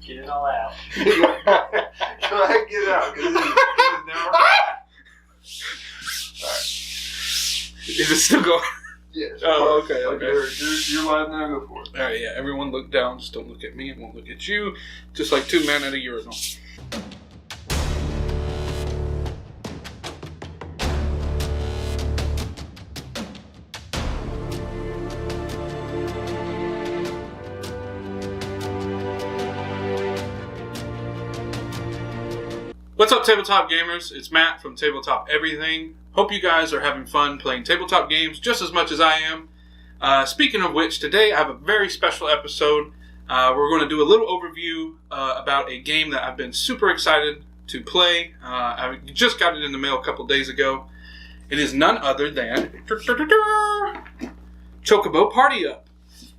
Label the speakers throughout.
Speaker 1: Get it all out.
Speaker 2: Go ahead and get it out, because it is now Alright.
Speaker 3: Is it still going?
Speaker 2: Yes.
Speaker 3: Oh, okay.
Speaker 2: You're live now, go for it.
Speaker 3: Alright, yeah. Everyone look down. Just don't look at me. I won't look at you. Just like two men at a urinal. What's up, Tabletop gamers? It's Matt from Tabletop Everything. Hope you guys are having fun playing tabletop games just as much as I am. Speaking of which, today I have a very special episode. We're going to do a little overview about a game that I've been super excited to play. I just got it in the mail a couple days ago. It is none other than Chocobo Party Up.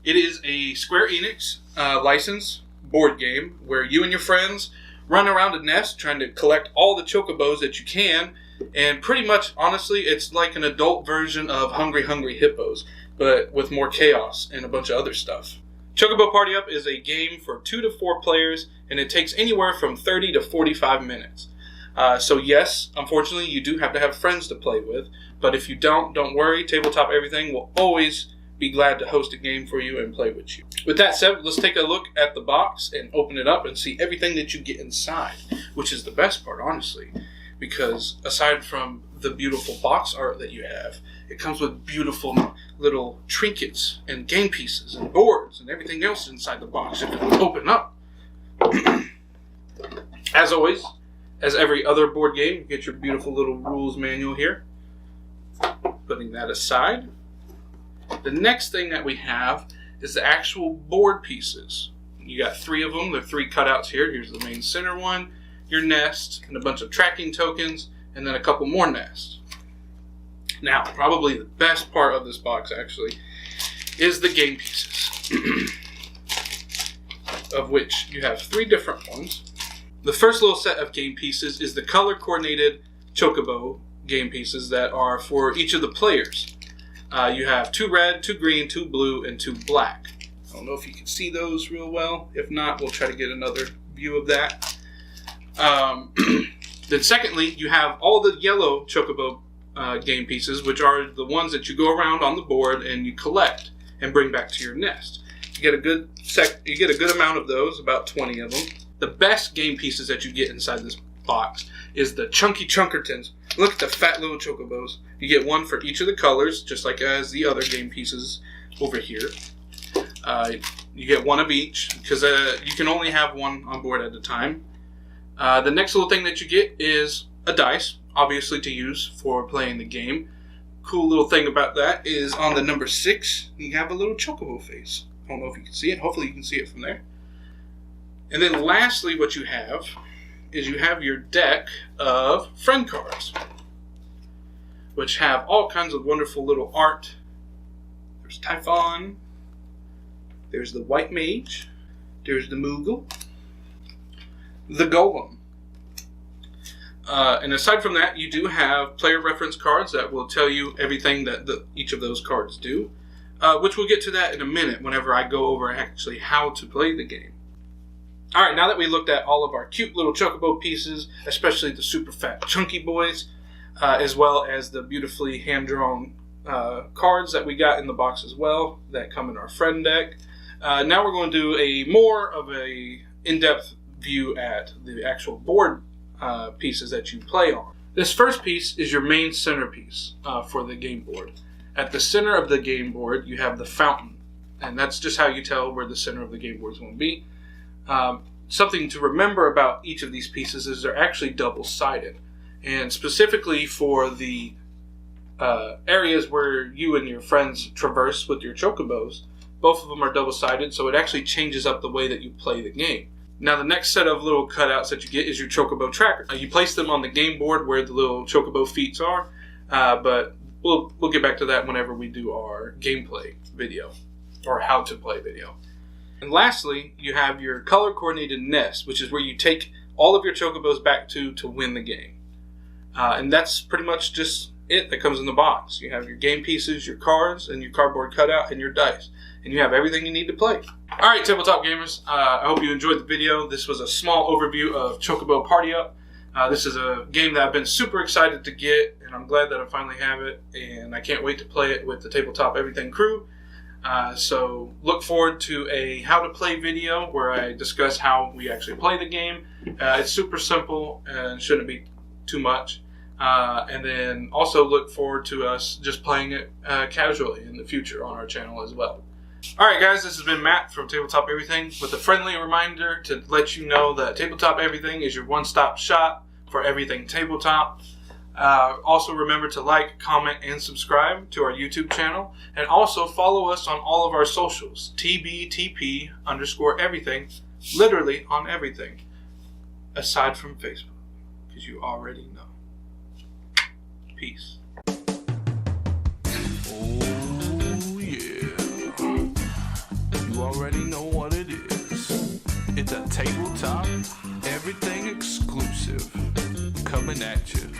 Speaker 3: It is a Square Enix licensed board game where you and your friends run around a nest trying to collect all the chocobos that you can, and pretty much, honestly, it's like an adult version of Hungry Hungry Hippos, but with more chaos and a bunch of other stuff. Chocobo Party Up is a game for 2 to 4 players, and it takes anywhere from 30 to 45 minutes. So yes, unfortunately, you do have to have friends to play with, but if you don't worry, Tabletop Everything will always be glad to host a game for you and play with you. With that said, let's take a look at the box and open it up and see everything that you get inside, which is the best part, honestly, because aside from the beautiful box art that you have, it comes with beautiful little trinkets and game pieces and boards and everything else inside the box. If it will open up. As always, as every other board game, you get your beautiful little rules manual here. Putting that aside. The next thing that we have is the actual board pieces. You got 3 of them. There are 3 cutouts here. Here's the main center one, your nest, and a bunch of tracking tokens, and then a couple more nests. Now, probably the best part of this box, actually, is the game pieces, of which you have 3 different ones. The first little set of game pieces is the color-coordinated Chocobo game pieces that are for each of the players. You have 2 red, 2 green, 2 blue, and 2 black. I don't know if you can see those real well. If not, we'll try to get another view of that. Then secondly, you have all the yellow Chocobo game pieces, which are the ones that you go around on the board and you collect and bring back to your nest. You get a good amount of those, about 20 of them. The best game pieces that you get inside this box is the chunky CHUNKERTONs. Look at the fat little chocobos. You get one for each of the colors, just like as the other game pieces over here. You get one of each, because you can only have one on board at a time. The next little thing that you get is a dice, obviously to use for playing the game. Cool little thing about that is on the number 6, you have a little chocobo face. I don't know if you can see it. Hopefully you can see it from there. And then lastly, what you have is you have your deck of friend cards, which have all kinds of wonderful little art. There's Typhon, there's the White Mage, there's the Moogle, the Golem. And aside from that, you do have player reference cards that will tell you everything that each of those cards do, which we'll get to that in a minute whenever I go over actually how to play the game. Alright, now that we looked at all of our cute little Chocobo pieces, especially the super fat chunky boys, as well as the beautifully hand-drawn cards that we got in the box as well, that come in our friend deck, now we're going to do more of a in-depth view at the actual board pieces that you play on. This first piece is your main centerpiece for the game board. At the center of the game board, you have the fountain, and that's just how you tell where the center of the game board is going to be. Something to remember about each of these pieces is they're actually double-sided. And specifically for the areas where you and your friends traverse with your chocobos, both of them are double-sided, so it actually changes up the way that you play the game. Now the next set of little cutouts that you get is your Chocobo Tracker. You place them on the game board where the little chocobo feet are, but we'll get back to that whenever we do our gameplay video, or how to play video. And lastly, you have your color-coordinated nest, which is where you take all of your chocobos back to win the game. And that's pretty much just it that comes in the box. You have your game pieces, your cards, and your cardboard cutout, and your dice. and you have everything you need to play. Alright, Tabletop Gamers, I hope you enjoyed the video. This was a small overview of Chocobo Party Up. This is a game that I've been super excited to get, and I'm glad that I finally have it, and I can't wait to play it with the Tabletop Everything crew. So look forward to a how to play video where I discuss how we actually play the game. It's super simple and shouldn't be too much. And then also look forward to us just playing it casually in the future on our channel as well. Alright guys, this has been Matt from Tabletop Everything with a friendly reminder to let you know that Tabletop Everything is your one-stop shop for everything tabletop. Also remember to like, comment, and subscribe to our YouTube channel, and also follow us on all of our socials, TBTP_everything, literally on everything, aside from Facebook, because you already know. Peace.
Speaker 1: Oh yeah, you already know what it is. It's a tabletop, everything exclusive, coming at you.